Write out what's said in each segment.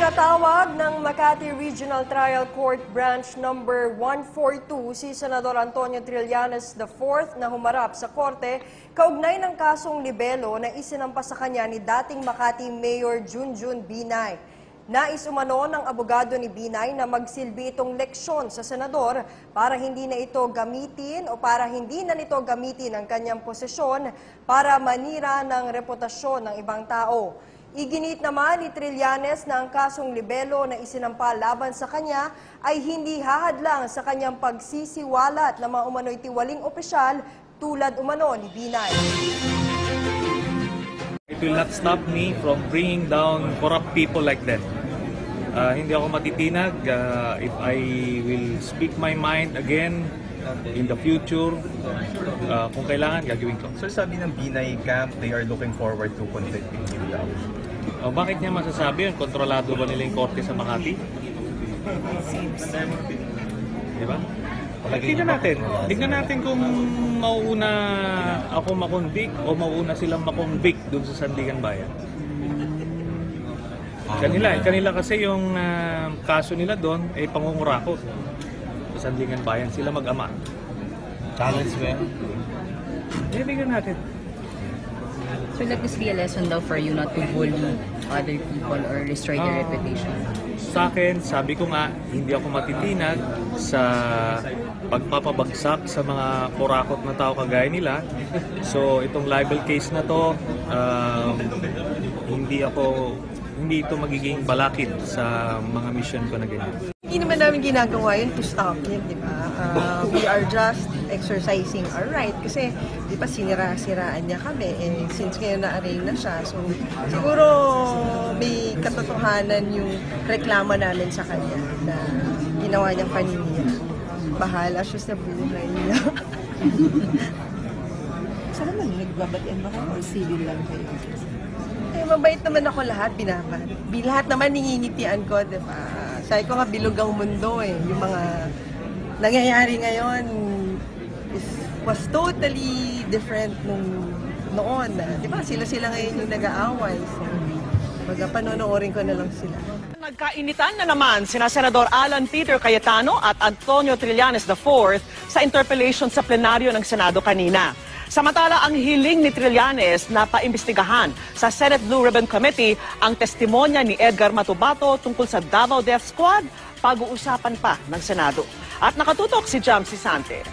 Ipinatawag ng Makati Regional Trial Court Branch Number 142 si Senador Antonio Trillanes IV na humarap sa korte kaugnay ng kasong libelo na isinampa sa kanya ni dating Makati Mayor Junjun Binay. Nais umano ng abogado ni Binay na magsilbi itong leksyon sa senador para hindi na nito gamitin ang kanyang posisyon para manira ng reputasyon ng ibang tao. Iginit naman ni Trillanes na ang kasong libelo na isinampa laban sa kanya ay hindi hahadlang sa kanyang pagsisiwalat na mga umano'y tiwaling opisyal tulad umano ni Binay. It will not stop me from bringing down corrupt people like that. Hindi ako matitinag if I will speak my mind again in the future. Kung kailangan, gagawin ko. So sabi ng Binay camp, they are looking forward to convicting you daw. Bakit niya masasabi yun? Kontrolado ba nila yung korte sa Makati? Di ba? Tignan natin kung mauuna ako makonvict o mauuna silang makonvict dun sa Sandigan Bayan. Kanila kasi yung kaso nila doon ay pangungurakot sa Sandigan Bayan. Sila mag-ama. Challenge mo yan? Tignan natin. So let this be a lesson daw for you not to bully other people or destroy their reputation? Sa akin, sabi ko nga, hindi ako matitinag sa pagpapabagsak sa mga kurakot na tao kagaya nila. So itong libel case na to, hindi ito magiging balakid sa mga mission ko na ganyan. Hindi naman namin ginagawa yun to stop yun, di ba? We are just exercising our right kasi, di ba, sinira-siraan niya kami. Since ngayon na-arraign na siya, so siguro may katotohanan yung reklamo namin sa kanya na ginawa niyang paninira. Bahala siya sa buhay niya. Saan naman nagbabatian ba kayo or civil lang kayo? Mabait naman ako lahat, binabat. Lahat naman ningingitian ko, di ba? Sabi ko nga, bilog ang mundo eh. Yung mga nangyayari ngayon was totally different noon. Di ba? Sila ngayon yung nag-aaway. So, panonoorin ko na lang sila. Nagkainitan na naman sina Senador Alan Peter Cayetano at Antonio Trillanes IV sa interpellation sa plenaryo ng Senado kanina. Samantala, ang hiling ni Trillanes na paimbestigahan sa Senate Blue Ribbon Committee ang testimonya ni Edgar Matubato tungkol sa Davao Death Squad, pag-uusapan pa ng Senado. At nakatutok si Jamsi Sante.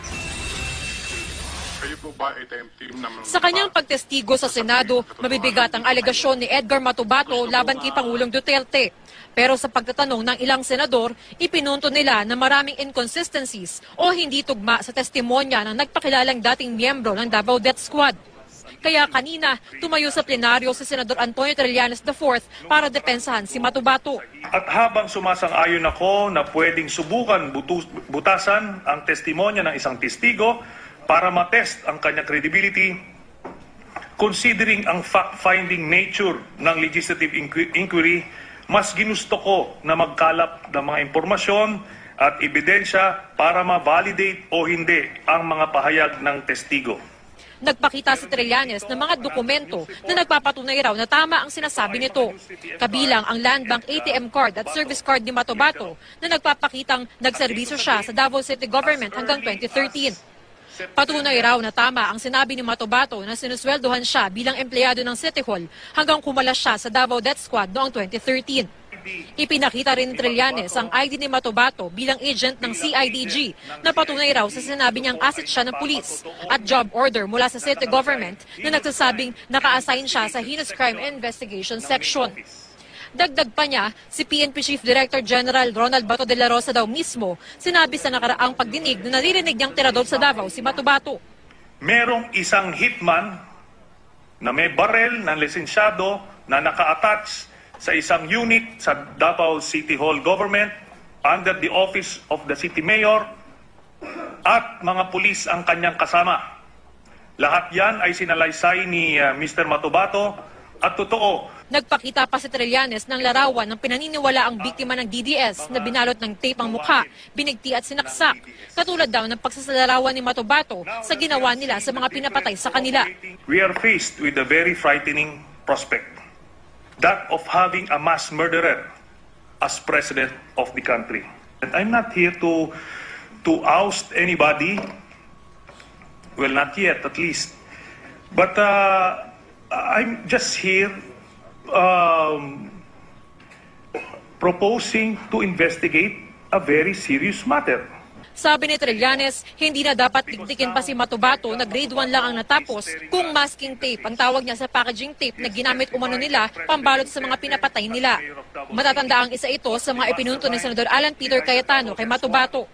Sa kanyang pagtestigo sa Senado, mabibigat ang alegasyon ni Edgar Matubato laban kay Pangulong Duterte. Pero sa pagtatanong ng ilang senador, ipinunto nila na maraming inconsistencies o hindi tugma sa testimonya ng nagpakilalang dating miyembro ng Davao Death Squad. Kaya kanina, tumayo sa plenaryo si Senador Antonio Trillanes IV para depensahan si Matubato. At habang sumasang-ayon ako na pwedeng subukan butasan ang testimonya ng isang testigo para matest ang kanyang credibility, considering ang fact-finding nature ng legislative inquiry, mas ginusto ko na magkalap ng mga impormasyon at ebidensya para ma-validate o hindi ang mga pahayag ng testigo. Nagpakita si Trillanes ng mga dokumento na nagpapatunay raw na tama ang sinasabi nito. Kabilang ang Land Bank ATM card at service card ni Matubato na nagpapakitang nagserbisyo siya sa Davao City Government hanggang 2013. Patunay raw na tama ang sinabi ni Matubato na sinusweldohan siya bilang empleyado ng City Hall hanggang kumalas siya sa Davao Death Squad noong 2013. Ipinakita rin ni Trillanes ang ID ni Matubato bilang agent ng CIDG na patunay raw sa sinabi niyang asset siya ng pulis at job order mula sa city government na nagsasabing naka-assign siya sa Heinous Crime Investigation Section. Dagdag pa niya, si PNP Chief Director General Ronald Bato de la Rosa daw mismo sinabi sa nakaraang pagdinig na naririnig niyang tirador sa Davao si Matubato. Merong isang hitman na may barel ng lisensyado na naka-attach sa isang unit sa Davao City Hall Government under the office of the City Mayor at mga pulis ang kanyang kasama. Lahat yan ay sinalaysay ni Mr. Matubato at totoo. Nagpakita pa si Trillanes ng larawan ng pinaniniwala ang biktima ng DDS na binalot ng tape ang mukha, binigti at sinaksak. Katulad daw ng pagsasalarawan ni Matubato sa ginawa nila sa mga pinapatay sa kanila. We are faced with a very frightening prospect. That of having a mass murderer as president of the country. And I'm not here to oust anybody. Well, not yet, at least. But I'm just here proposing to investigate a very serious matter. Sabi ni Trillanes, hindi na dapat tiktikin pa si Matubato na grade 1 lang ang natapos kung masking tape ang tawag niya sa packaging tape na ginamit umano nila pambalot sa mga pinapatay nila. Matatanda ang isa ito sa mga ipinunto ni Senador Alan Peter Cayetano kay Matubato.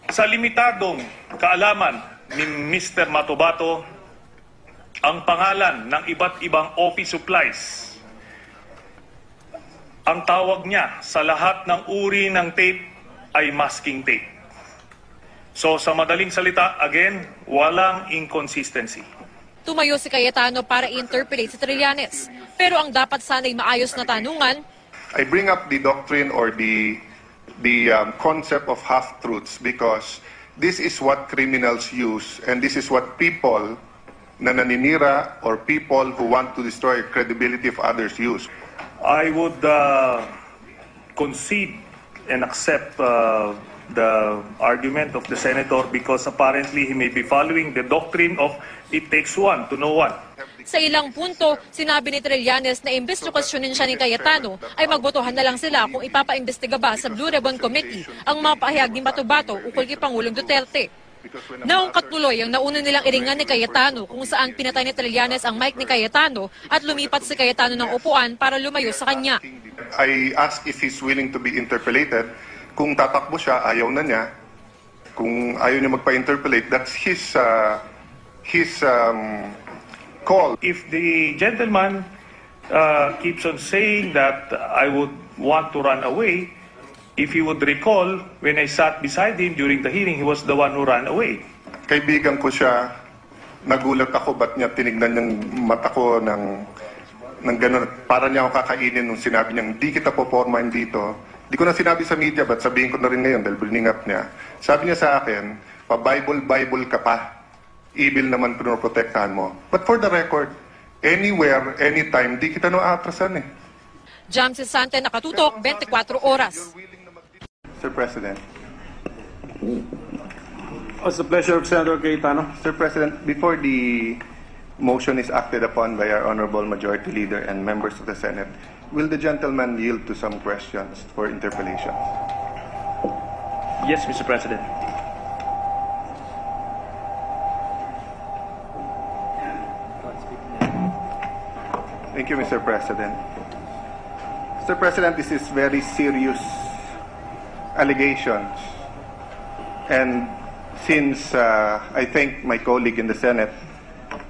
Sa limitadong kaalaman ni Mr. Matubato, ang pangalan ng iba't ibang office supplies, ang tawag niya sa lahat ng uri ng tape ay masking tape. So sa madaling salita, again, walang inconsistency. Tumayo si Cayetano para i-interpolate si Trillanes. Pero ang dapat sana'y maayos na tanungan, I bring up the doctrine or the concept of half-truths because this is what criminals use and this is what people na naninira or people who want to destroy credibility of others use. I would concede and accept the argument of the senator because apparently he may be following the doctrine of it takes one to know one. sa ilang punto, sinabi ni Trillanes na imbes na kwestiyonin siya ni Cayetano, ay magbotohan na lang sila kung ipapaimbestiga ba sa Blue Ribbon Committee ang mga pahayag ni Matubato ukol kay Pangulong Duterte. Naungkat tuloy ang nauna nilang iringan ni Cayetano kung saan pinatay ni Trillanes ang mic ni Cayetano at lumipat si Cayetano ng upuan para lumayo sa kanya. I ask if he's willing to be interpellated. Kung tatakbo siya, ayaw na niya. Kung ayaw niya magpa-interpellate, that's his call. If the gentleman keeps on saying that I would want to run away, if he would recall, when I sat beside him during the hearing, he was the one who ran away. Kaibigan ko siya, nagulat ako, ba't niya tinignan yung mata ko ng gano'n, para niya ako kakainin nung sinabi niya, di kita popormahin dito. Di ko na sinabi sa media, but sabihin ko na rin ngayon dahil bring up niya. Sabi niya sa akin, pa-Bible ka pa. Evil naman pinoprotektahan mo. But for the record, anywhere, anytime, di kita naatrasan eh. Jam Sisante, nakatutok, 24 oras. Sir President. It's the pleasure of Senator Cayetano. Sir President, before the motion is acted upon by our Honorable Majority Leader and members of the Senate, will the gentleman yield to some questions for interpellation? Yes, Mr. President. Thank you, Mr. President. Mr. President, this is very serious allegations. And since I think my colleague in the Senate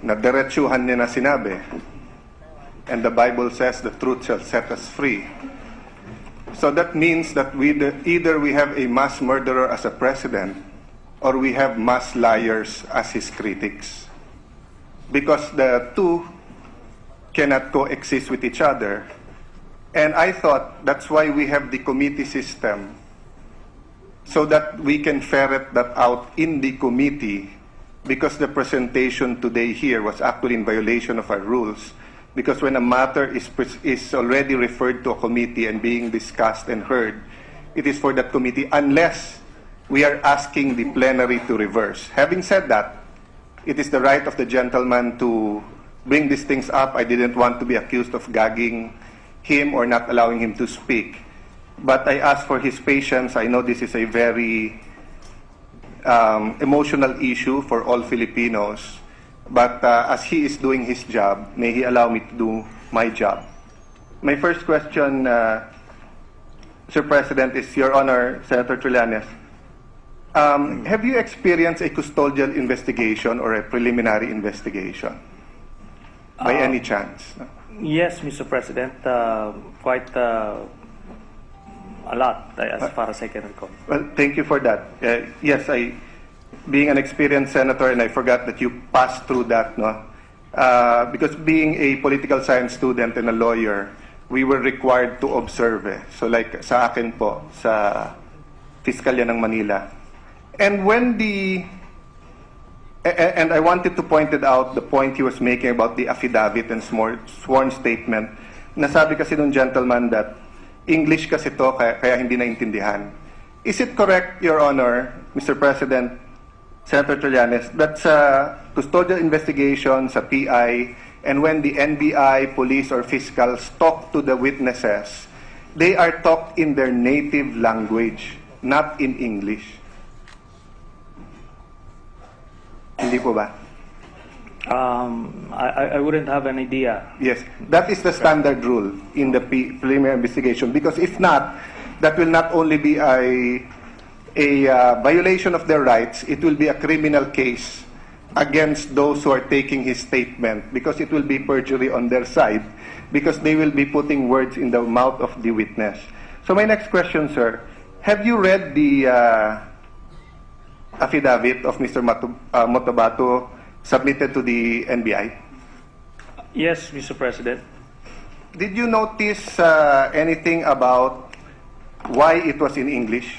na diretsuhan niya na sinabi, and the Bible says the truth shall set us free. So that means that either we have a mass murderer as a president or we have mass liars as his critics. Because the two cannot coexist with each other. And I thought that's why we have the committee system, so that we can ferret that out in the committee, because the presentation today here was actually in violation of our rules, because when a matter is already referred to a committee and being discussed and heard, it is for that committee unless we are asking the plenary to reverse. Having said that, it is the right of the gentleman to bring these things up. I didn't want to be accused of gagging him or not allowing him to speak. But I ask for his patience. I know this is a very emotional issue for all Filipinos. But as he is doing his job, may he allow me to do my job. My first question, Mr. President, is Your Honor, Senator Trillanes. Have you experienced a custodial investigation or a preliminary investigation? By any chance? Yes, Mr. President. Quite a lot, as far as I can recall. Well, thank you for that. Yes, being an experienced senator, and I forgot that you passed through that, no? Because being a political science student and a lawyer, we were required to observe. So like sa akin po, sa Piskalya ng Manila. And when and I wanted to point it out, the point he was making about the affidavit and sworn statement. Nasabi kasi nung gentleman that English kasi to, kaya hindi naintindihan. Is it correct, Your Honor, Mr. President, Senator Trillanes, that sa custodial investigation sa PI, and when the NBI, police, or fiscals talk to the witnesses, they are talked in their native language, not in English? Hindi po ba? I wouldn't have an idea. Yes, that is the standard rule in the preliminary investigation, because if not, that will not only be a violation of their rights, it will be a criminal case against those who are taking his statement, because it will be perjury on their side, because they will be putting words in the mouth of the witness. So my next question, sir, have you read the affidavit of Mr. Motobato submitted to the NBI? Yes, Mr. President. Did you notice anything about why it was in English?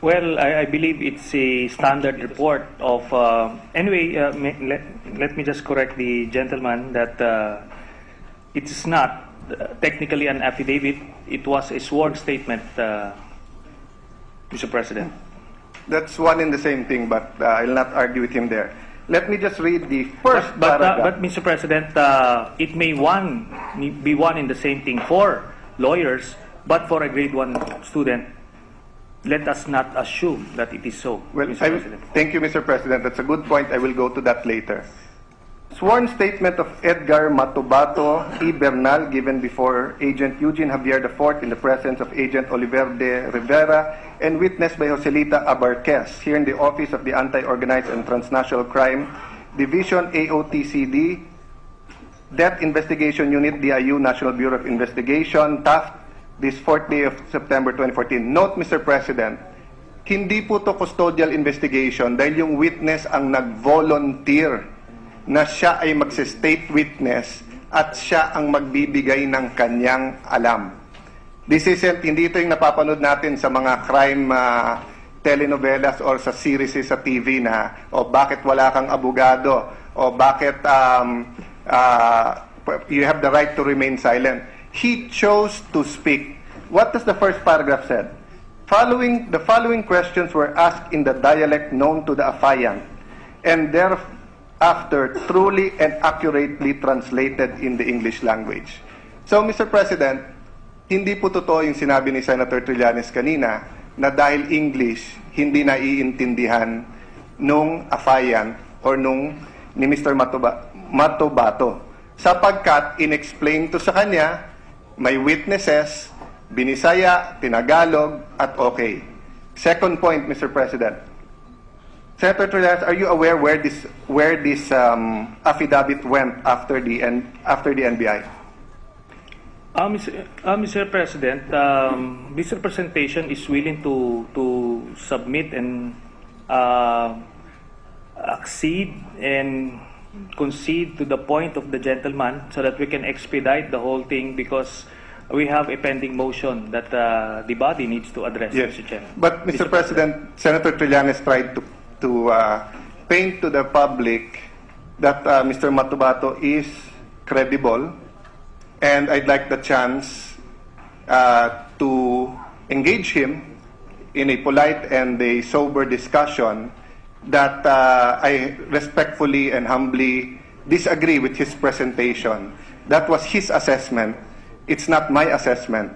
Well, I believe it's a standard report of... anyway, let me just correct the gentleman that it is not technically an affidavit. It was a sworn statement, Mr. President. That's one and the same thing, but I'll not argue with him there. Let me just read the first paragraph. But Mr. President, it may be one and the same thing for lawyers, but for a grade 1 student, let us not assume that it is so, well, Mr. President. Thank you, Mr. President. That's a good point. I will go to that later. Sworn statement of Edgar Matobato E. Bernal given before Agent Eugene Javier IV in the presence of Agent Oliver de Rivera and witnessed by Joselita Abarquez here in the Office of the Anti-Organized and Transnational Crime Division, AOTCD, Death Investigation Unit, DIU, National Bureau of Investigation, Taft, this 4th day of September 2014. Note, Mr. President, hindi po to custodial investigation dahil yung witness ang nag-volunteer na siya ay magse-state witness at siya ang magbibigay ng kanyang alam. This isn't, hindi ito yung napapanood natin sa mga crime telenovelas or sa series sa TV na, o bakit wala kang abogado, o bakit you have the right to remain silent. He chose to speak. What does the first paragraph said? The following questions were asked in the dialect known to the affiant, and thereafter truly and accurately translated in the English language. So, Mr. President, hindi po totoo yung sinabi ni Senator Trillanes kanina na dahil English, hindi naiintindihan nung affiant or nung ni Mr. Matobato. Sapagkat in-explain to sa kanya, may witnesses, binisaya, tinagalog, at okay. Second point, Mr. President. Senator Trillanes, are you aware where this affidavit went after the NBI? Mr. President, this representation is willing to submit and accede and concede to the point of the gentleman so that we can expedite the whole thing, because we have a pending motion that the body needs to address, yes. Mr. Chairman. But, Mr. President, Senator Trillanes tried to paint to the public that Mr. Matobato is credible, and I'd like the chance to engage him in a polite and a sober discussion that I respectfully and humbly disagree with his presentation. That was his assessment. It's not my assessment.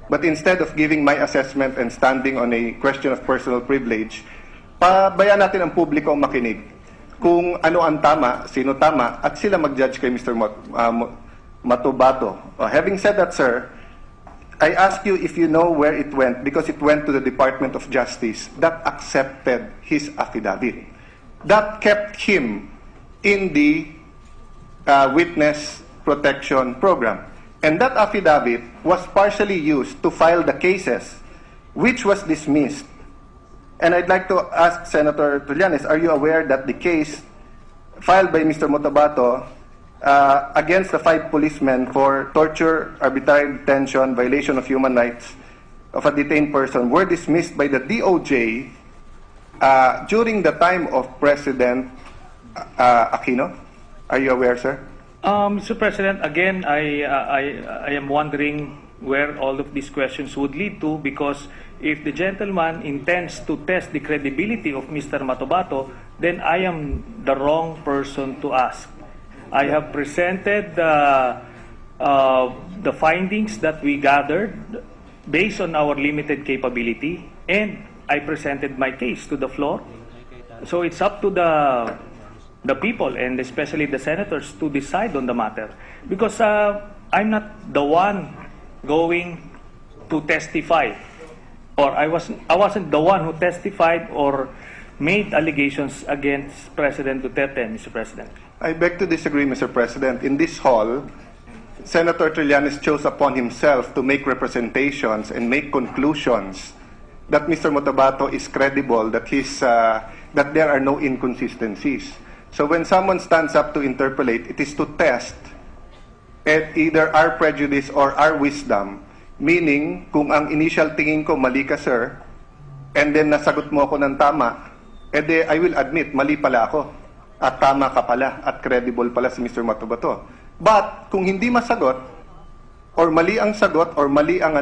But instead of giving my assessment and standing on a question of personal privilege, pabayaan natin ang publiko ang makinig kung ano ang tama, sino tama, at sila mag-judge kay Mr. Matobato. Having said that, sir, I ask you if you know where it went, because it went to the Department of Justice that accepted his affidavit. That kept him in the witness protection program. And that affidavit was partially used to file the cases, which was dismissed. And I'd like to ask Senator Trillanes, are you aware that the case filed by Mr. Motobato against the 5 policemen for torture, arbitrary detention, violation of human rights of a detained person were dismissed by the DOJ during the time of President Aquino? Are you aware, sir? Mr. President, again, I am wondering where all of these questions would lead to, because if the gentleman intends to test the credibility of Mr. Matobato, then I am the wrong person to ask. I have presented the findings that we gathered based on our limited capability, and I presented my case to the floor. So it's up to the people, and especially the senators, to decide on the matter, because I'm not the one going to testify, or I wasn't the one who testified or made allegations against President Duterte, Mr. President. I beg to disagree, Mr. President. In this hall, Senator Trillanes chose upon himself to make representations and make conclusions that Mr. Matobato is credible, that that there are no inconsistencies. So when someone stands up to interpolate, it is to test either our prejudice or our wisdom. Meaning, kung ang initial tingin ko, mali ka, sir, and then nasagot mo ako ng tama, edi I will admit, mali pala ako. At tama ka pala, at credible pala si Mr. Matobato. But, kung hindi masagot, or mali ang sagot, or mali ang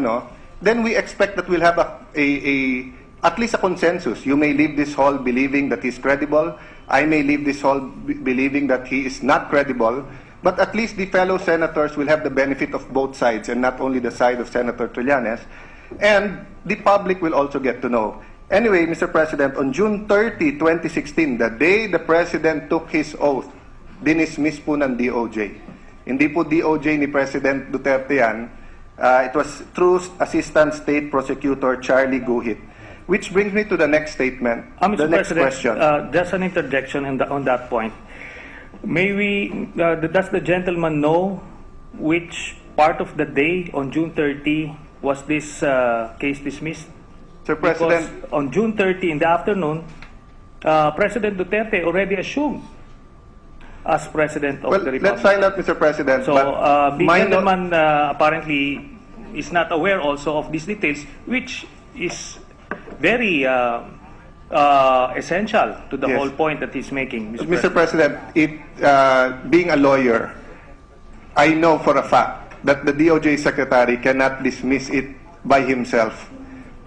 then we expect that we'll have at least a consensus. You may leave this hall believing that he's credible. I may leave this hall believing that he is not credible. But at least the fellow senators will have the benefit of both sides, and not only the side of Senator Trillanes. And the public will also get to know. Anyway, Mr. President, on June 30, 2016, the day the President took his oath, dinismiss po ng DOJ. Hindi po DOJ ni President Duterte yan. It was through Assistant State Prosecutor Charlie Guhit. Which brings me to the next statement, the next question. Just an interjection on that point. May we, does the gentleman know which part of the day on June 30 was this case dismissed? Sir President, because on June 30 in the afternoon, President Duterte already assumed as President of the Republic. Let's find out, Mr. President. So the gentleman apparently is not aware also of these details, which is very essential to the whole point that he's making, Mr. President, being a lawyer, I know for a fact that the DOJ Secretary cannot dismiss it by himself.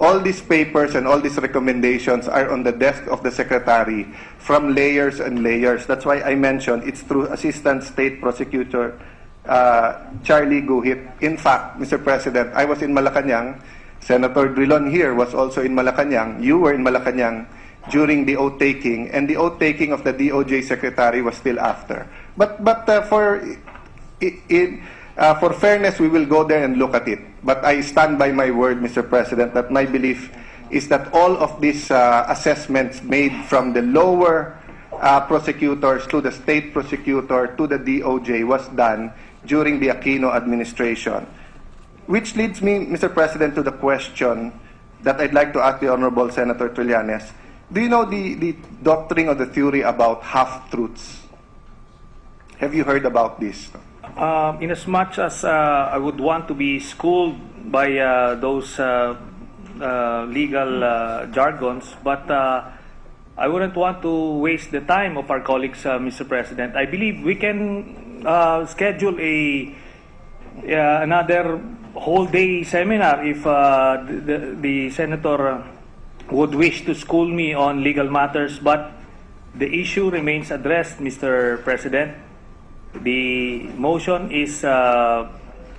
All these papers and all these recommendations are on the desk of the Secretary from layers and layers. That's why I mentioned it's through Assistant State Prosecutor Charlie Guhit. In fact, Mr. President, I was in Malacanang. Senator Drilon here was also in Malacanang. You were in Malacanang during the oath-taking, and the oath-taking of the DOJ Secretary was still after. But for fairness, we will go there and look at it. But I stand by my word, Mr. President, that my belief is that all of these assessments made from the lower prosecutors to the state prosecutor to the DOJ was done during the Aquino administration. Which leads me, Mr. President, to the question that I'd like to ask the Honorable Senator Trillanes. Do you know the doctrine or the theory about half-truths? Have you heard about this? In as much as I would want to be schooled by those legal jargons, but I wouldn't want to waste the time of our colleagues, Mr. President. I believe we can schedule another whole day seminar if the senator would wish to school me on legal matters, but the issue remains addressed, Mr. President. The motion is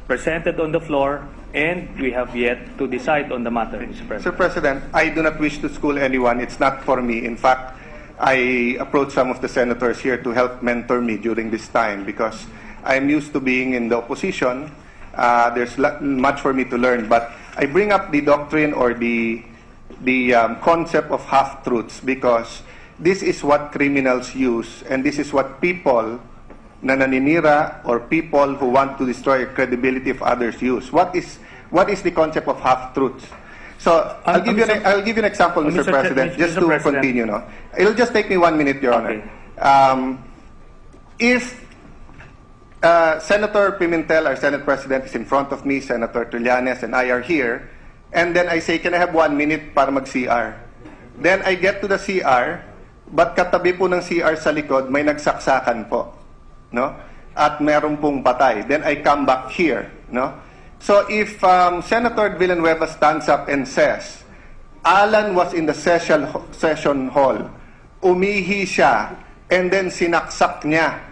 presented on the floor, and we have yet to decide on the matter, Mr. President. Sir President, I do not wish to school anyone. It's not for me. In fact, I approached some of the senators here to help mentor me during this time because I'm used to being in the opposition. There's much for me to learn, but I bring up the doctrine or the concept of half-truths because this is what criminals use, and this is what people na naninira or people who want to destroy the credibility of others use. What is the concept of half-truths? So I'll give you an example, Mr. President, just to continue. No, it'll just take me 1 minute, Your Honor. If Senator Pimentel, our Senate President, is in front of me, Senator Trillanes, and I are here, and then I say, can I have 1 minute para mag-CR? Then I get to the CR, but katabi po ng CR sa likod, may nagsaksakan po. No? at meron pong patay. Then I come back here, no? So if Senator Villanueva stands up and says, Alan was in the session hall, umihi siya, and then sinaksak niya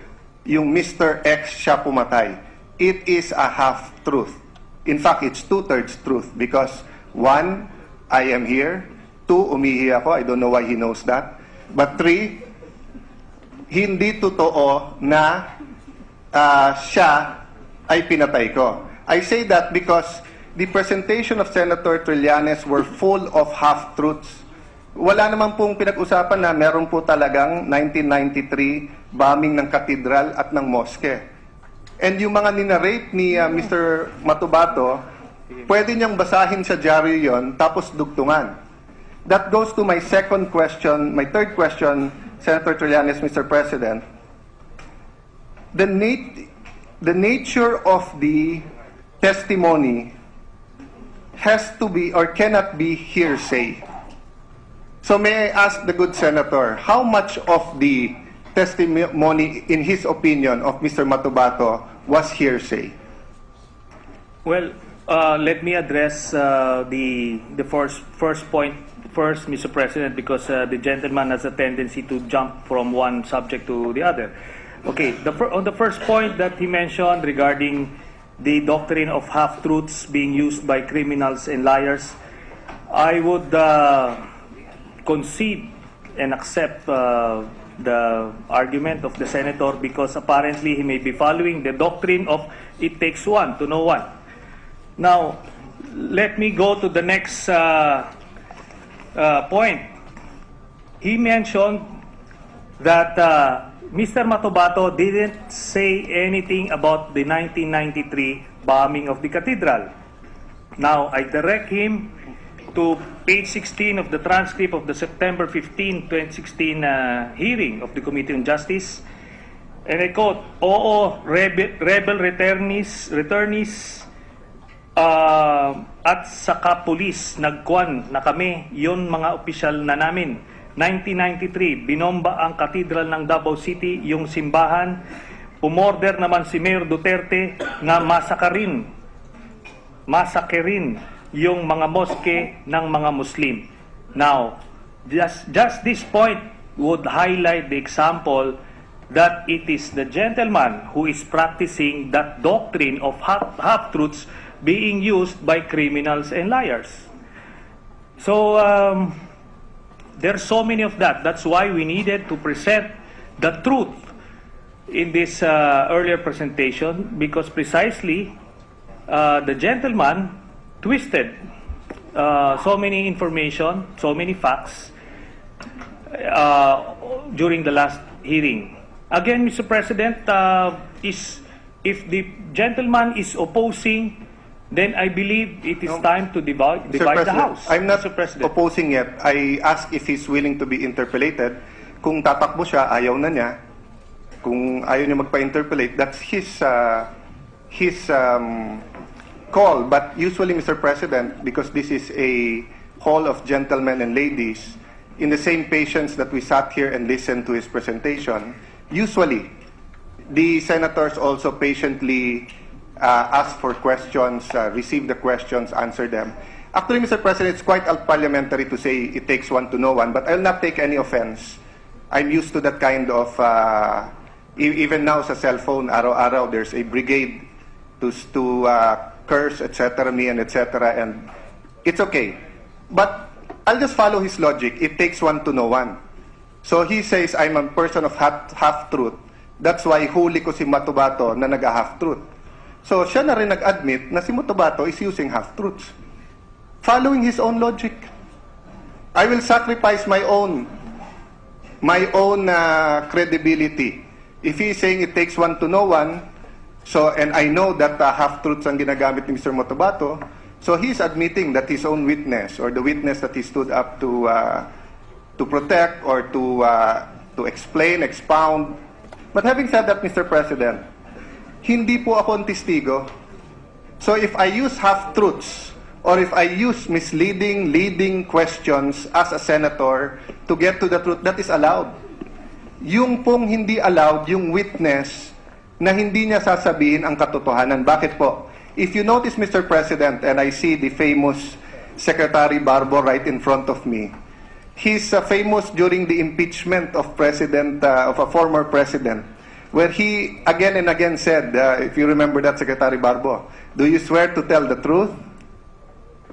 yung Mr. X siya pumatay, it is a half-truth. In fact, it's 2/3 truth because 1, I am here, 2, umihi ako, I don't know why he knows that, but 3, hindi totoo na siya ay pinatay ko. I say that because the presentation of Senator Trillanes were full of half-truths. Wala naman pong pinag-usapan na meron po talagang 1993 bombing ng katedral at ng moske. And yung mga ninarrate ni Mr. Matubato, pwede niyang basahin sa diaryo yon tapos dugtungan. That goes to my second question, my third question, Senator Trillanes, Mr. President. The nature of the testimony has to be or cannot be hearsay. So may I ask the good senator, how much of the testimony, in his opinion, of Mr. Matubato was hearsay? Well, let me address the first point first, Mr. President, because the gentleman has a tendency to jump from one subject to the other. Okay, on the first point that he mentioned regarding the doctrine of half-truths being used by criminals and liars, I would concede and accept the argument of the senator because apparently he may be following the doctrine of it takes one to know one. Now, let me go to the next point. He mentioned that Mr. Matubato didn't say anything about the 1993 bombing of the cathedral. Now, I direct him to page 16 of the transcript of the September 15, 2016 hearing of the Committee on Justice. And I quote, "Oo, rebel returnees at saka pulis, nagkwan na kami, yon mga opisyal na namin. 1993, binomba ang katedral ng Davao City, yung simbahan. Umorder naman si Mayor Duterte na masakerin yung mga moske ng mga Muslim." Now, just this point would highlight the example that it is the gentleman who is practicing that doctrine of half-truths being used by criminals and liars. So, there's so many of that. That's why we needed to present the truth in this earlier presentation, because precisely the gentleman twisted so many information, so many facts during the last hearing. Again, Mr. President, if the gentleman is opposing, then I believe it is time to divide the House. I'm not opposing yet. I ask if he's willing to be interpellated. Kung tatakbo siya, ayaw na niya. Kung ayaw niya magpa-interpellate, that's his call. But usually, Mr. President, because this is a hall of gentlemen and ladies, in the same patience that we sat here and listened to his presentation, usually, the senators also patiently ask for questions, receive the questions, answer them. Actually, Mr. President, it's quite parliamentary to say it takes one to know one, but I'll not take any offense. I'm used to that kind of, even now sa cellphone, araw-araw, there's a brigade to curse, etc., me, and etc., and it's okay. But I'll just follow his logic. It takes one to know one. So he says, I'm a person of half-truth. That's why huli ko si Matubato na nag-half-truth. So siya na rin nag-admit na si Matubato is using half-truths. Following his own logic. I will sacrifice my own credibility. If he is saying it takes one to know one, so, and I know that half-truths ang ginagamit ni Mr. Matubato, so he's admitting that his own witness, or the witness that he stood up to protect or to explain, expound. But having said that, Mr. President, hindi po ako ang testigo. So if I use half-truths or if I use misleading, leading questions as a senator to get to the truth, that is allowed. Yung pong hindi allowed, yung witness na hindi niya sasabihin ang katotohanan. Bakit po? If you notice, Mr. President, and I see the famous Secretary Barbo right in front of me, he's famous during the impeachment of of a former president, where he again and again said, if you remember that, Secretary Barbo, do you swear to tell the truth,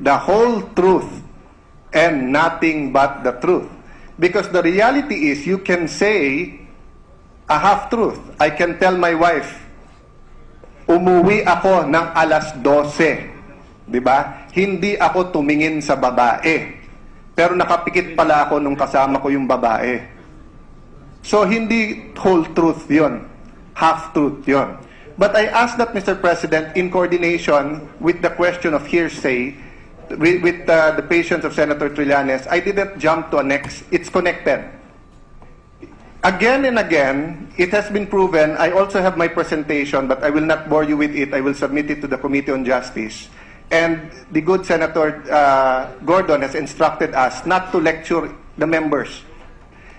the whole truth, and nothing but the truth? Because the reality is, you can say a half-truth. I can tell my wife, umuwi ako ng alas 12. Diba? Hindi ako tumingin sa babae. Pero nakapikit pala ako nung kasama ko yung babae. So, hindi whole truth yon, half-truth yon. But I ask that, Mr. President, in coordination with the question of hearsay, with the patience of Senator Trillanes, I didn't jump to a next. It's connected. Again and again, it has been proven. I also have my presentation, but I will not bore you with it. I will submit it to the Committee on Justice. And the good Senator Gordon has instructed us not to lecture the members.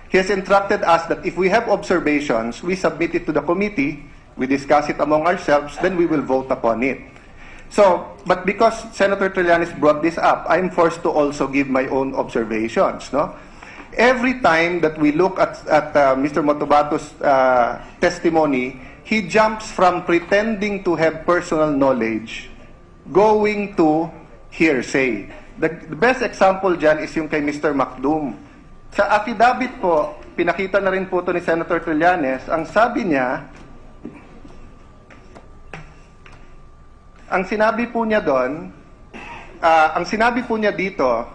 He has instructed us that if we have observations, we submit it to the committee, we discuss it among ourselves, then we will vote upon it. So, but because Senator Trillanes brought this up, I'm forced to also give my own observations. No? Every time that we look at Mr. Motobato's testimony, he jumps from pretending to have personal knowledge, going to hearsay. The best example dyan is yung kay Mr. Macdum. Sa affidavit po, pinakita na rin po ito ni Senator Trillanes, ang sabi niya, ang sinabi po niya doon, ang sinabi po niya dito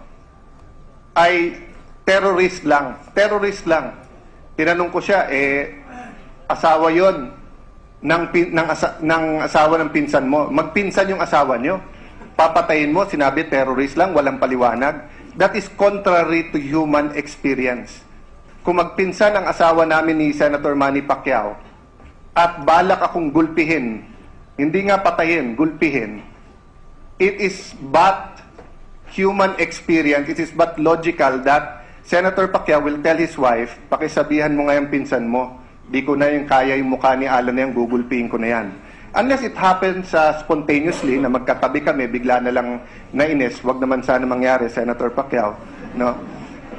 ay terrorist lang. Terrorist lang. Tinanong ko siya, asawa yon ng asawa ng pinsan mo. Magpinsan yung asawa nyo. Papatayin mo, sinabi terrorist lang, walang paliwanag. That is contrary to human experience. Kung magpinsan ang asawa namin ni Senator Manny Pacquiao at balak akong gulpihin, hindi nga patayin, gulpihin, it is but human experience, it is but logical that Senator Pacquiao will tell his wife, pakisabihan mo nga yung pinsan mo, di ko na yung kaya yung mukha ni Alan na yung gugulpihin ko na yan. Unless it happens spontaneously, na magkatabi kami, bigla na lang nainis, wag naman sana mangyari, Senator Pacquiao. No?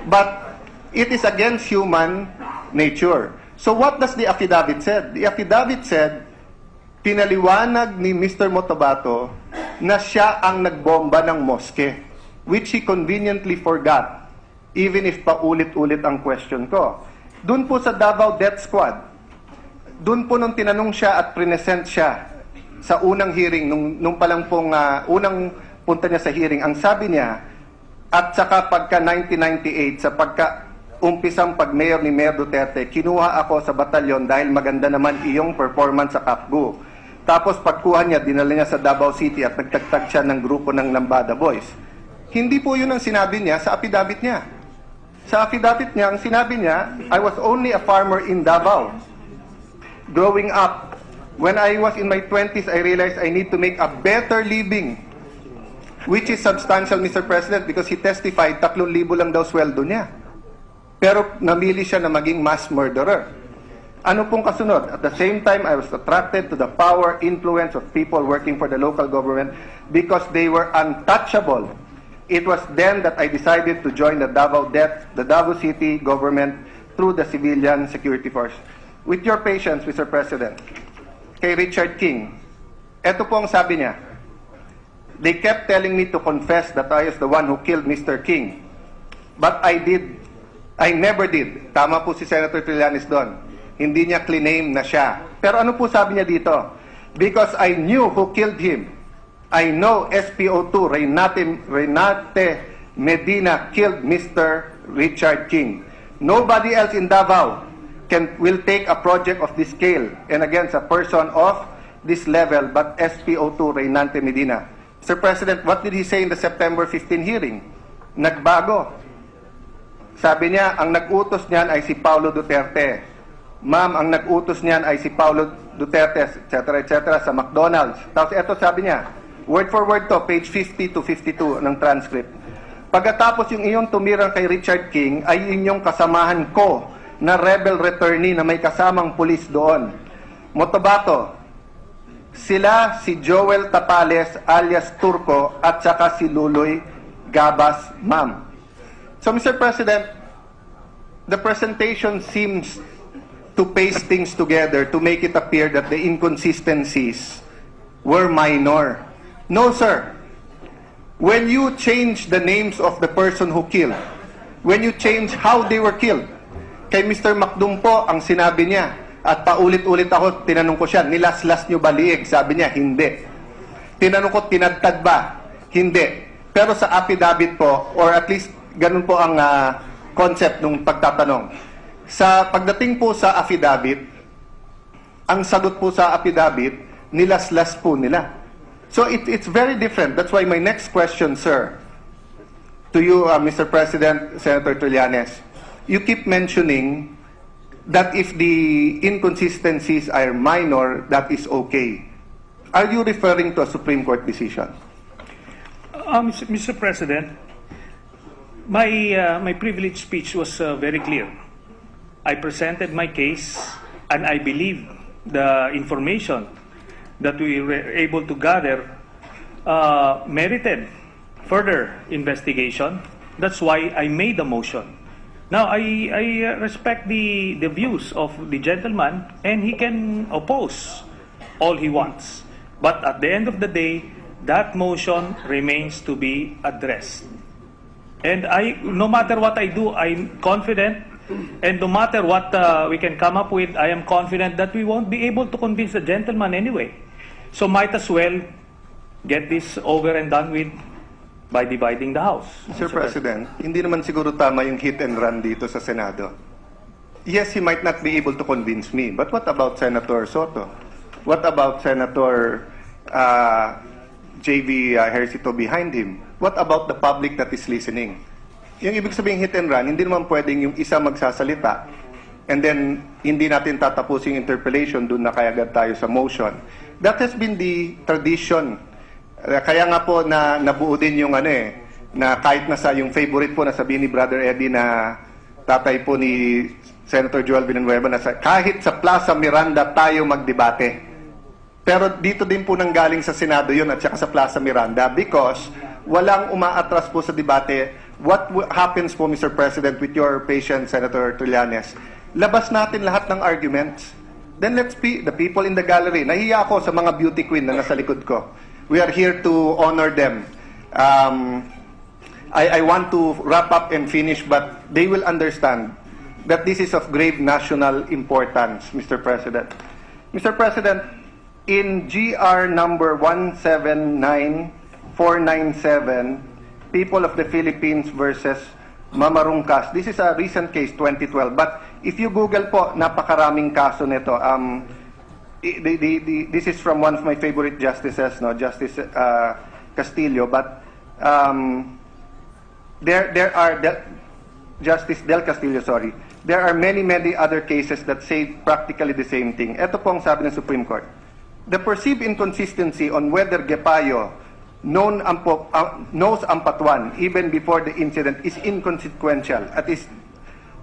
But it is against human nature. So what does the affidavit said? The affidavit said, pinaliwanag ni Mr. Motobato na siya ang nagbomba ng moske, which he conveniently forgot, even if paulit-ulit ang question ko. Doon po sa Davao Death Squad, doon po nung tinanong siya at present siya sa unang hearing, nung palang pong unang punta niya sa hearing, ang sabi niya, at saka pagka 1998, sa pagka-umpisang pag-mayor ni Mayor Duterte, kinuha ako sa batalyon dahil maganda naman iyong performance sa Kapgu. Tapos pagkuha niya, dinala niya sa Davao City at nagtagtag siya ng grupo ng Lambada Boys. Hindi po yun ang sinabi niya sa affidavit niya. Sa affidavit niya, ang sinabi niya, I was only a farmer in Davao. Growing up, when I was in my 20s, I realized I need to make a better living, which is substantial, Mr. President, because he testified 3,000 lang daw sweldo niya. Pero namili siya na maging mass murderer. Ano pong kasunod? At the same time, I was attracted to the power, influence of people working for the local government because they were untouchable. It was then that I decided to join the Davao City government through the civilian security force. With your patience, Mr. President, kay Richard King, eto po ang sabi niya, they kept telling me to confess that I was the one who killed Mr. King. But I never did. Tama po si Senator Trillanes doon. Hindi niya claim na siya. Pero ano po sabi niya dito? Because I knew who killed him. I know SPO2, Reynate Medina killed Mr. Richard King. Nobody else in Davao will take a project of this scale and against a person of this level but SPO2, Reynate Medina. Mr. President, what did he say in the September 15 hearing? Nagbago. Sabi niya, ang nag-utos niyan ay si Paulo Duterte. Ma'am, ang nag-utos niyan ay si Paulo Duterte, etc. sa McDonald's. Tapos ito sabi niya, word for word to, page 50 to 52 ng transcript. Pagkatapos yung iyong tumirang kay Richard King ay inyong kasamahan ko na rebel returnee na may kasamang pulis doon. Motobato, sila si Joel Tapales alias Turco at saka si Luloy Gabas, ma'am. So, Mr. President, the presentation seems to paste things together to make it appear that the inconsistencies were minor. No, sir. When you change the names of the person who killed, when you change how they were killed, kay Mr. Macdumpo, ang sinabi niya, at paulit-ulit ako, tinanong ko siya, nilaslas niyo ba liig? Sabi niya, hindi. Tinanong ko, tinadtad ba? Hindi. Pero sa affidavit po, or at least ganun po ang concept ng pagtatanong. Sa pagdating po sa affidavit, ang sagot po sa affidavit, nilaslas po nila. So it's very different. That's why my next question, sir, to you, Mr. President, Senator Trillanes, you keep mentioning that if the inconsistencies are minor, that is okay. Are you referring to a Supreme Court decision? Mr. President, my privileged speech was very clear. I presented my case, and I believe the information that we were able to gather merited further investigation. That's why I made the motion. Now, I respect the views of the gentleman, and he can oppose all he wants. But at the end of the day, that motion remains to be addressed. And no matter what I do, I'm confident, and no matter what we can come up with, I am confident that we won't be able to convince the gentleman anyway. So might as well get this over and done with by dividing the House. Mr. President, hindi naman siguro tama yung hit and run dito sa Senado. Yes, he might not be able to convince me, but what about Senator Soto? What about Senator J.V. Hercito behind him? What about the public that is listening? Yung ibig sabihin hit and run, hindi naman pwedeng yung isa magsasalita and then hindi natin tatapusin yung interpellation, doon na kayagad tayo sa motion. That has been the tradition. Kaya nga po na nabuo din yung na kahit nasa yung favorite po na sabihin ni Brother Eddie na tatay po ni Senator Joel Villanueva na kahit sa Plaza Miranda tayo magdebate. Pero dito din po nanggaling sa Senado yun at saka sa Plaza Miranda because walang umaatras po sa debate. What happens po, Mr. President, with your patient, Senator Trillanes? Labas natin lahat ng arguments. Then let's be the people in the gallery. Nahiya ako sa mga beauty queen na nasa likod ko. We are here to honor them. I want to wrap up and finish, but they will understand that this is of grave national importance, Mr. President. Mr. President, in GR number 179497, People of the Philippines versus Mamarungkas. This is a recent case, 2012. But if you Google po, napakaraming kaso nito. This is from one of my favorite justices, no, Justice Castillo. But there are Justice Del Castillo, sorry. There are many other cases that say practically the same thing. Ito po ang sabi ng Supreme Court. The perceived inconsistency on whether Gepayo knows Ampatuan even before the incident is inconsequential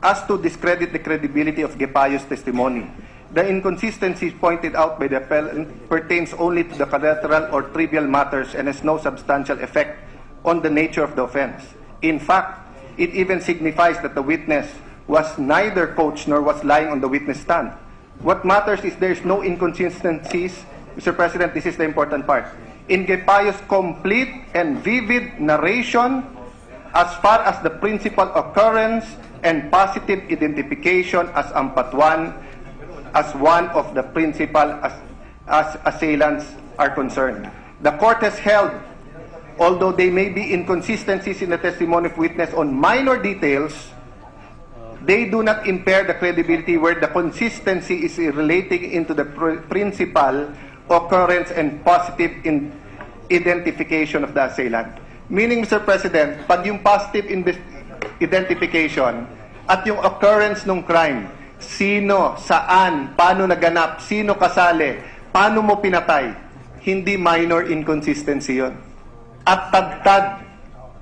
as to discredit the credibility of Gepayo's testimony. The inconsistencies pointed out by the appellant pertains only to the collateral or trivial matters and has no substantial effect on the nature of the offense. In fact, it even signifies that the witness was neither coached nor was lying on the witness stand. What matters is there is no inconsistencies. Mr. President, this is the important part. In Gepayo's complete and vivid narration as far as the principal occurrence and positive identification as Ampatuan as one of the principal as assailants are concerned. The court has held, although there may be inconsistencies in the testimony of witness on minor details, they do not impair the credibility where the consistency is relating into the principal occurrence and positive identification of the assailant. Meaning, Mr. President, pag yung positive identification at yung occurrence ng crime, sino, saan, paano naganap, sino kasali, paano mo pinatay, hindi minor inconsistency yun. At tagtag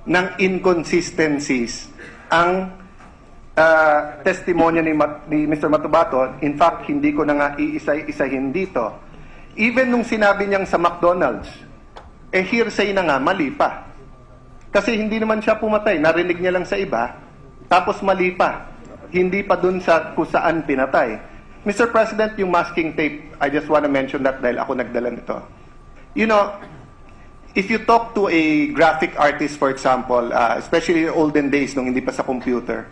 ng inconsistencies ang testimonya ni Mr. Matubato, in fact, hindi ko na nga iisa-isahin dito. Even nung sinabi niyang sa McDonald's, hearsay na nga, mali pa. Kasi hindi naman siya pumatay, narinig niya lang sa iba, tapos mali pa. Hindi pa dun sa kung saan pinatay. Mr. President, yung masking tape, I just want to mention that dahil ako nagdala nito. You know, if you talk to a graphic artist, for example, especially in olden days nung hindi pa sa computer,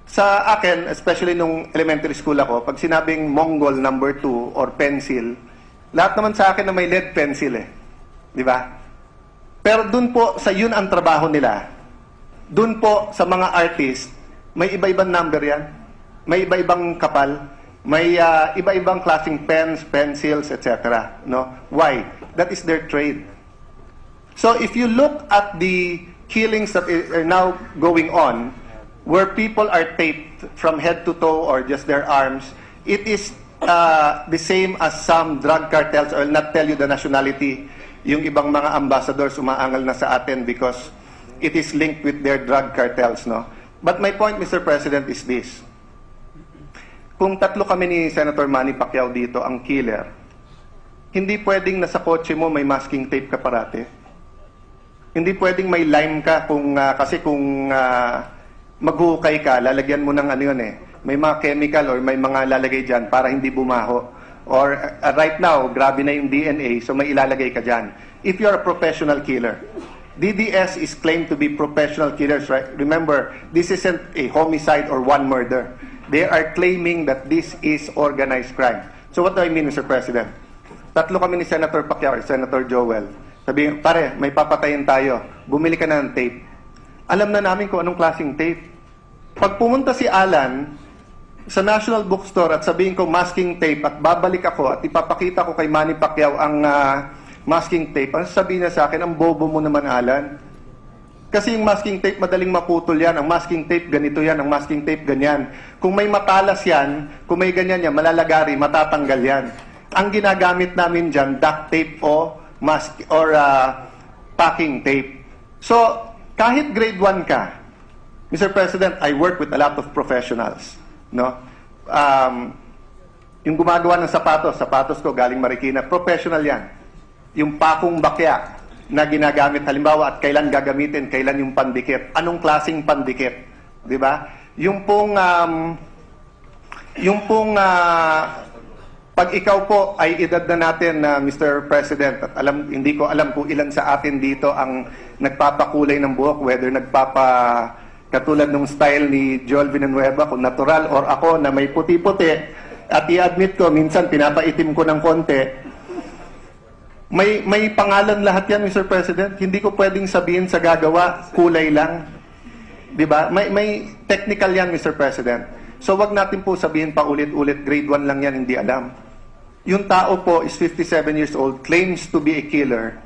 sa akin, especially nung elementary school ako, pag sinabing Mongol number 2 or pencil, lahat naman sa akin na may lead pencil eh. Di ba? Pero dun po, sa yun ang trabaho nila. Dun po, sa mga artist, may iba-ibang number yan. May iba-ibang kapal. May iba-ibang klaseng pens, pencils, etc. No? Why? That is their trade. So if you look at the killings that are now going on, where people are taped from head to toe or just their arms, it is the same as some drug cartels. I will not tell you the nationality. Yung ibang mga ambassadors umaangal na sa atin because it is linked with their drug cartels, no? But my point, Mr. President, is this. Kung tatlo kami ni Senator Manny Pacquiao dito, ang killer, hindi pwedeng nasa kotse mo may masking tape ka parate. Hindi pwedeng may lime ka kasi kung maghukay ka, lalagyan mo ng ano yun eh. May mga chemical or may mga lalagay dyan para hindi bumaho. Or right now, grabe na yung DNA, so may ilalagay ka dyan. If you're a professional killer, DDS is claimed to be professional killers, right? Remember, this isn't a homicide or one murder. They are claiming that this is organized crime. So what do I mean, Mr. President? Tatlo kami ni Senator Pacquiao, Senator Joel. Sabi, pare, may papatayin tayo. Bumili ka na ng tape. Alam na namin kung anong klaseng tape. Pag pumunta si Alan sa National Bookstore at sabihin ko masking tape at babalik ako at ipapakita ko kay Manny Pacquiao ang masking tape, ang sabihin niya sa akin, ang bobo mo naman, Alan. Kasi yung masking tape, madaling maputol yan. Ang masking tape, ganito yan. Ang masking tape, ganyan. Kung may matalas yan, kung may ganyan yan, malalagari, matatanggal yan. Ang ginagamit namin dyan, duct tape o mask or packing tape. So, kahit grade 1 ka, Mr. President, I work with a lot of professionals. No? Yung gumagawa ng sapatos ko galing Marikina, professional yan. Yung pakong bakya na ginagamit halimbawa at kailan gagamitin, kailan yung pandikit, anong klaseng pandikit, di ba? Yung pong pag ikaw po ay edad na natin na Mr. President at hindi ko alam kung ilan sa atin dito ang nagpapakulay ng buhok, whether katulad ng style ni Joel Villanueva, kung natural or ako na may puti-puti, at i-admit ko, minsan pinapaitim ko ng konti. May pangalan lahat yan, Mr. President. Hindi ko pwedeng sabihin sa gagawa, kulay lang. Diba? May technical yan, Mr. President. So wag natin po sabihin pa ulit-ulit, grade 1 lang yan, hindi alam. Yung tao po is 57 years old, claims to be a killer,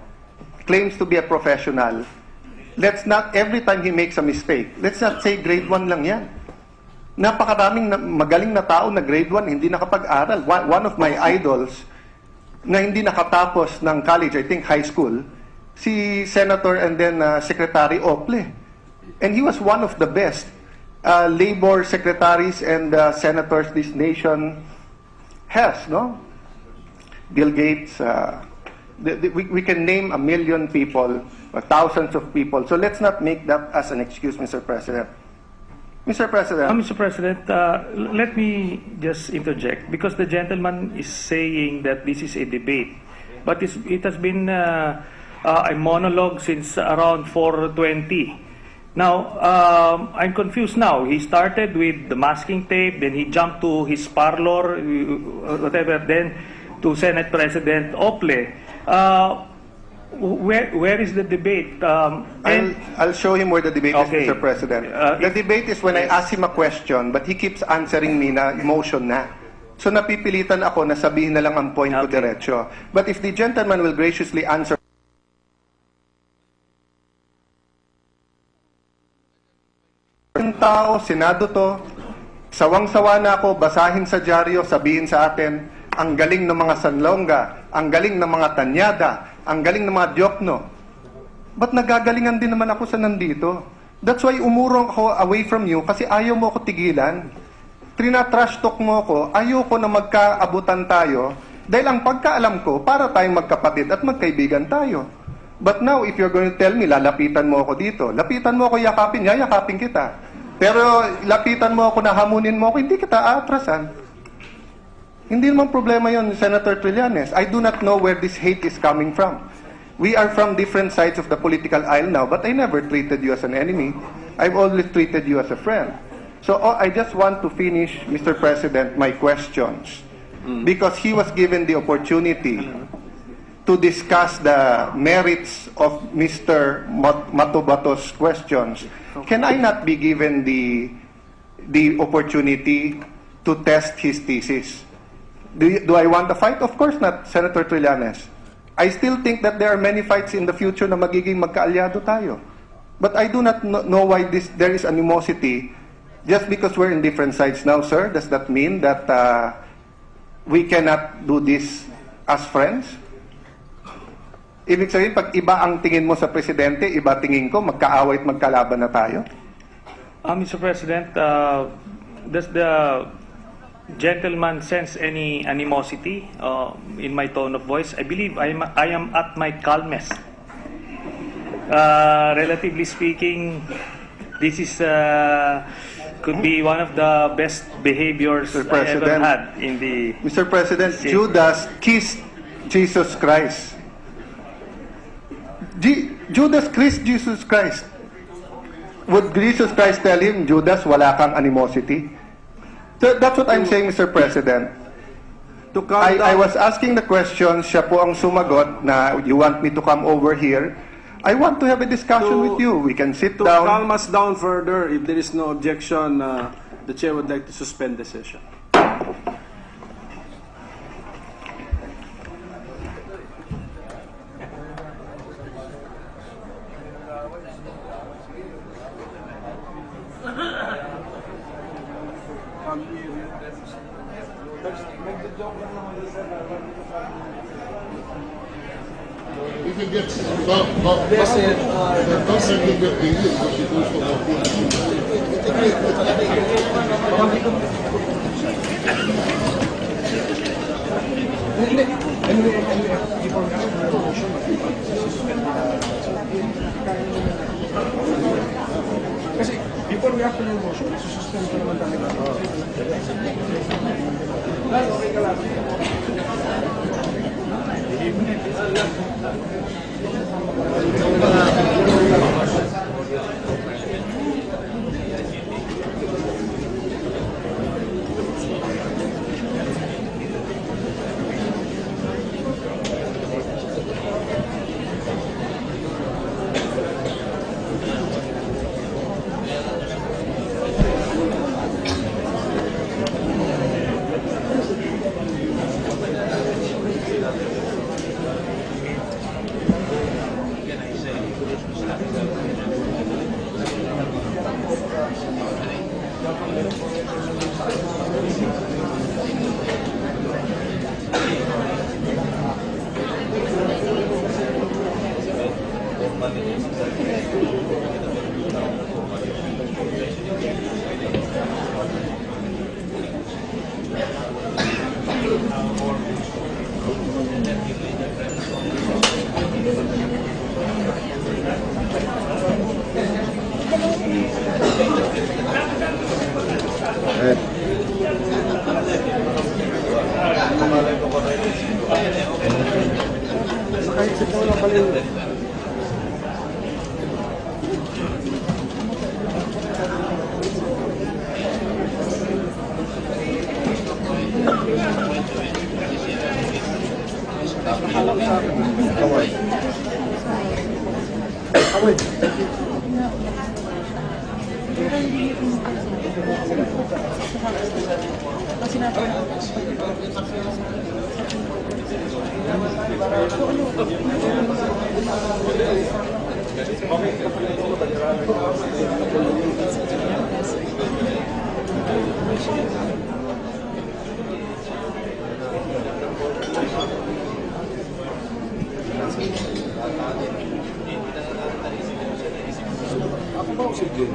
claims to be a professional. Let's not, every time he makes a mistake, let's not say grade 1 lang yan. Napakaraming magaling na tao na grade 1, hindi nakapag-aral. One of my idols na hindi nakatapos ng college, I think high school, si Senator and then Secretary Ople. And he was one of the best labor secretaries and senators this nation has, no? Bill Gates, we can name 1 million people, or thousands of people. So let's not make that as an excuse, Mr. President. Mr. President. Mr. President, let me just interject because the gentleman is saying that this is a debate, but it has been a monologue since around 4:20. Now, I'm confused now. He started with the masking tape, then he jumped to his parlor, whatever, then to Senate President Ople. Where is the debate? I'll show him where the debate is, Mr. President. The debate is when I ask him a question, but he keeps answering me na emotion na. So napipilitan ako na sabihin na lang ang point ko diretso. But if the gentleman will graciously answer yung tao, Senado to, sawang-sawa na ako, basahin sa dyaryo, sabihin sa atin, ang galing ng mga Sanlonga, ang galing ng mga Tanyada, ang galing ng mga Diokno. Ba't nagagalingan din naman ako sa nandito? That's why umurong ako away from you kasi ayaw mo ako tigilan. Trina-trash talk mo ako, ayaw ko na magkaabutan tayo dahil ang pagkaalam ko, para tayong magkapatid at magkaibigan tayo. But now, if you're going to tell me, lalapitan mo ako dito, lapitan mo ako yakapin, yayakapin kita. Pero lapitan mo ako na hamunin mo ako, hindi kita aatrasan. Hindi naman problema yon, Senator Trillanes. I do not know where this hate is coming from. We are from different sides of the political aisle now, but I never treated you as an enemy. I've always treated you as a friend. So I just want to finish, Mr. President, my questions. Because he was given the opportunity to discuss the merits of Mr. Matobato's questions. Can I not be given the opportunity to test his thesis? Do I want a fight? Of course not, Senator Trillanes. I still think that there are many fights in the future na magiging magkaalyado tayo. But I do not know why there is animosity just because we're in different sides now, sir. Does that mean that we cannot do this as friends? Ibig sabihin, pag iba ang tingin mo sa presidente, iba tingin ko, magkaaway at magkalaban na tayo? Mr. President, does the gentleman sense any animosity in my tone of voice? I believe I am at my calmest. Relatively speaking, this is could be one of the best behaviors I ever had in the... Mr. President, Judas kissed Jesus Christ. Judas kissed Jesus Christ. Would Jesus Christ tell him, Judas, wala kang animosity? So that's what I'm saying, Mr. President. I was asking the question, siya po ang sumagot na you want me to come over here. I want to have a discussion with you. We can sit down. To calm us down further, if there is no objection, the chair would like to suspend the session. If it gets kasi before we have to move motion, sususpend ko naman tayo. Okay ka lang. I-refer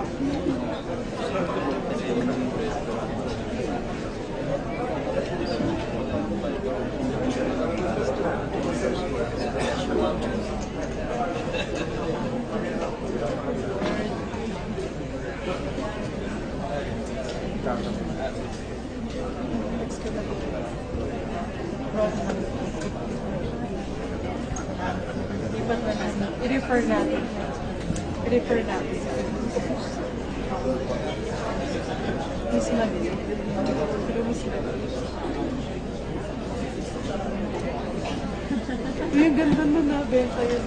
natin. I-refer natin. Miss Mabel. Pero Miss Mabel. Uy, ang ganda mo na, benta yun.